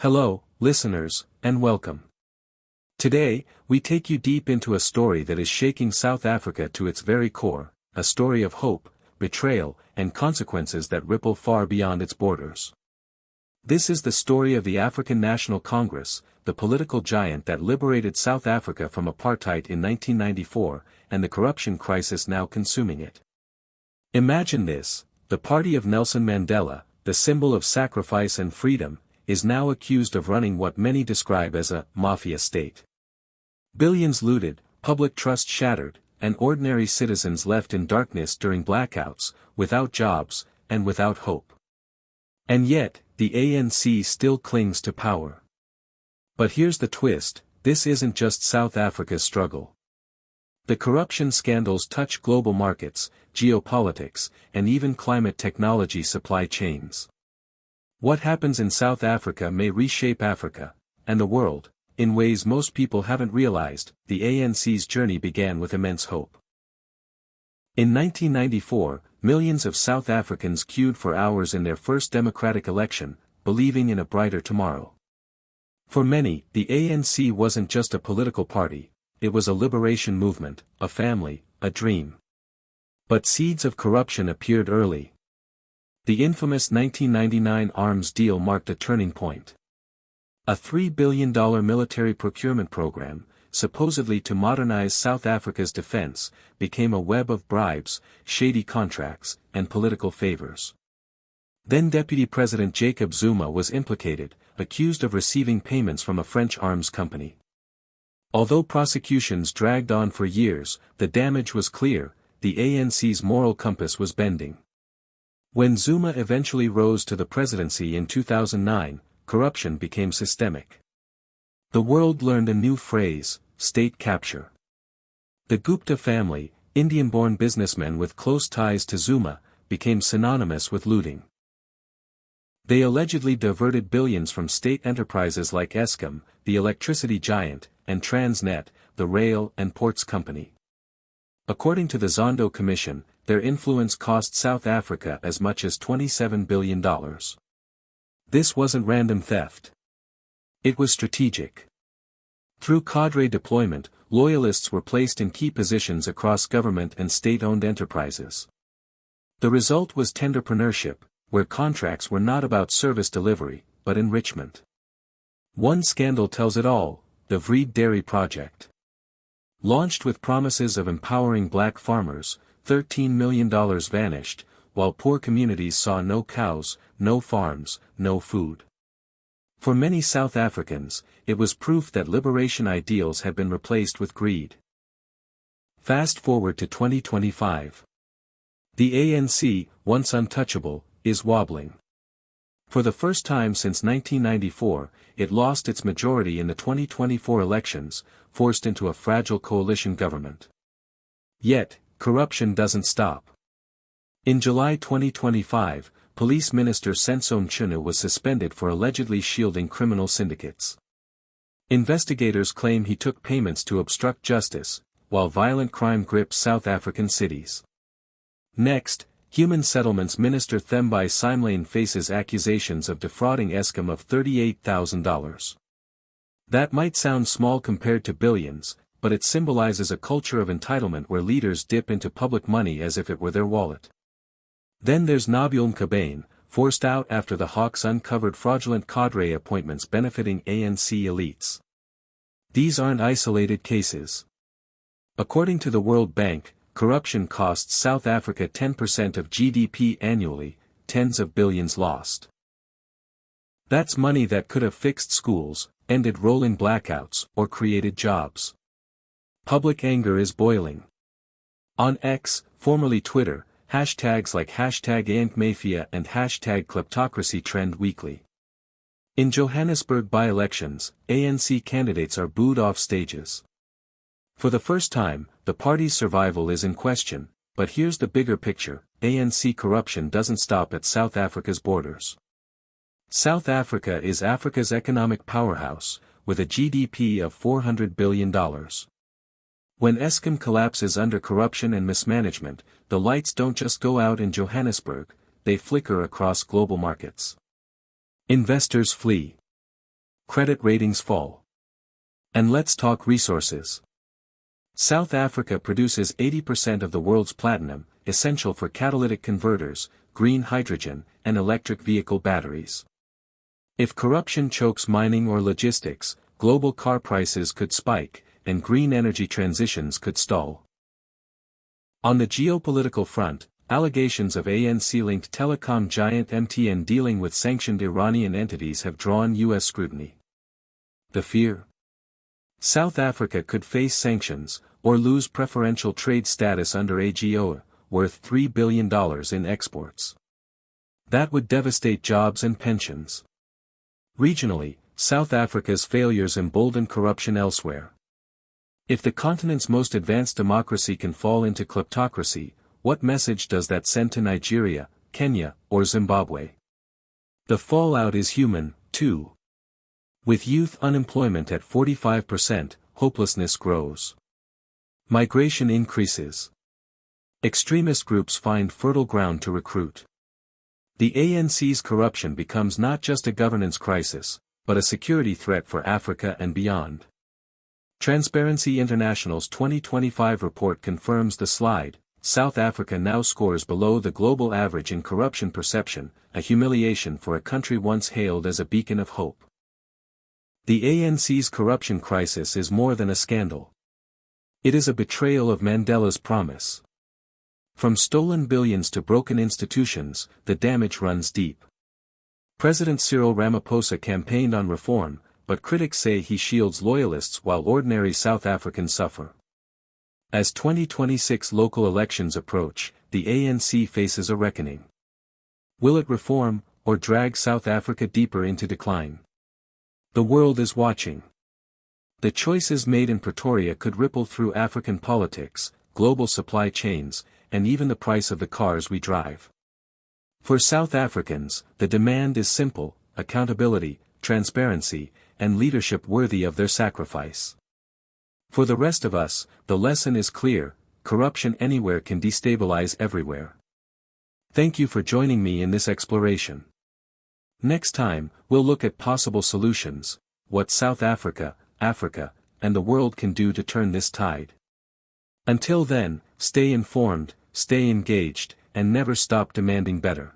Hello, listeners, and welcome. Today, we take you deep into a story that is shaking South Africa to its very core, a story of hope, betrayal, and consequences that ripple far beyond its borders. This is the story of the African National Congress, the political giant that liberated South Africa from apartheid in 1994, and the corruption crisis now consuming it. Imagine this: the party of Nelson Mandela, the symbol of sacrifice and freedom, is now accused of running what many describe as a mafia state. Billions looted, public trust shattered, and ordinary citizens left in darkness during blackouts, without jobs, and without hope. And yet, the ANC still clings to power. But here's the twist: this isn't just South Africa's struggle. The corruption scandals touch global markets, geopolitics, and even climate technology supply chains. What happens in South Africa may reshape Africa, and the world, in ways most people haven't realized. The ANC's journey began with immense hope. In 1994, millions of South Africans queued for hours in their first democratic election, believing in a brighter tomorrow. For many, the ANC wasn't just a political party, it was a liberation movement, a family, a dream. But seeds of corruption appeared early. The infamous 1999 arms deal marked a turning point. A $3 billion military procurement program, supposedly to modernize South Africa's defense, became a web of bribes, shady contracts, and political favors. Then Deputy President Jacob Zuma was implicated, accused of receiving payments from a French arms company. Although prosecutions dragged on for years, the damage was clear: the ANC's moral compass was bending. When Zuma eventually rose to the presidency in 2009, corruption became systemic. The world learned a new phrase: state capture. The Gupta family, Indian-born businessmen with close ties to Zuma, became synonymous with looting. They allegedly diverted billions from state enterprises like Eskom, the electricity giant, and Transnet, the rail and ports company. According to the Zondo Commission, their influence cost South Africa as much as $27 billion. This wasn't random theft. It was strategic. Through cadre deployment, loyalists were placed in key positions across government and state-owned enterprises. The result was tenderpreneurship, where contracts were not about service delivery, but enrichment. One scandal tells it all: the Vreed Dairy Project. Launched with promises of empowering black farmers, $13 million vanished, while poor communities saw no cows, no farms, no food. For many South Africans, it was proof that liberation ideals had been replaced with greed. Fast forward to 2025. The ANC, once untouchable, is wobbling. For the first time since 1994, it lost its majority in the 2024 elections, forced into a fragile coalition government. Yet, corruption doesn't stop. In July 2025, Police Minister Senzo Mchunu was suspended for allegedly shielding criminal syndicates. Investigators claim he took payments to obstruct justice, while violent crime grips South African cities. Next, Human Settlements Minister Thembi Simelane faces accusations of defrauding Eskom of $38,000. That might sound small compared to billions, but it symbolizes a culture of entitlement where leaders dip into public money as if it were their wallet. Then there's Nabil Mkhabane, forced out after the Hawks uncovered fraudulent cadre appointments benefiting ANC elites. These aren't isolated cases. According to the World Bank, corruption costs South Africa 10% of GDP annually, tens of billions lost. That's money that could have fixed schools, ended rolling blackouts, or created jobs. Public anger is boiling. On X, formerly Twitter, hashtags like #ANCMafia and #kleptocracy trend weekly. In Johannesburg by-elections, ANC candidates are booed off stages. For the first time, the party's survival is in question, but here's the bigger picture: ANC corruption doesn't stop at South Africa's borders. South Africa is Africa's economic powerhouse, with a GDP of $400 billion. When Eskom collapses under corruption and mismanagement, the lights don't just go out in Johannesburg, they flicker across global markets. Investors flee. credit ratings fall. And let's talk resources. South Africa produces 80% of the world's platinum, essential for catalytic converters, green hydrogen, and electric vehicle batteries. If corruption chokes mining or logistics, global car prices could spike, and green energy transitions could stall. On the geopolitical front, allegations of ANC-linked telecom giant MTN dealing with sanctioned Iranian entities have drawn U.S. scrutiny. The fear? South Africa could face sanctions, or lose preferential trade status under AGOA, worth $3 billion in exports. That would devastate jobs and pensions. Regionally, South Africa's failures embolden corruption elsewhere. If the continent's most advanced democracy can fall into kleptocracy, what message does that send to Nigeria, Kenya, or Zimbabwe? The fallout is human, too. With youth unemployment at 45%, hopelessness grows. Migration increases. Extremist groups find fertile ground to recruit. The ANC's corruption becomes not just a governance crisis, but a security threat for Africa and beyond. Transparency International's 2025 report confirms the slide. South Africa now scores below the global average in corruption perception, a humiliation for a country once hailed as a beacon of hope. The ANC's corruption crisis is more than a scandal. It is a betrayal of Mandela's promise. From stolen billions to broken institutions, the damage runs deep. President Cyril Ramaphosa campaigned on reform, but critics say he shields loyalists while ordinary South Africans suffer. As 2026 local elections approach, the ANC faces a reckoning. Will it reform, or drag South Africa deeper into decline? The world is watching. The choices made in Pretoria could ripple through African politics, global supply chains, and even the price of the cars we drive. For South Africans, the demand is simple: accountability, transparency, and leadership worthy of their sacrifice. For the rest of us, the lesson is clear: corruption anywhere can destabilize everywhere. Thank you for joining me in this exploration. Next time, we'll look at possible solutions, what South Africa, Africa, and the world can do to turn this tide. Until then, stay informed, stay engaged, and never stop demanding better.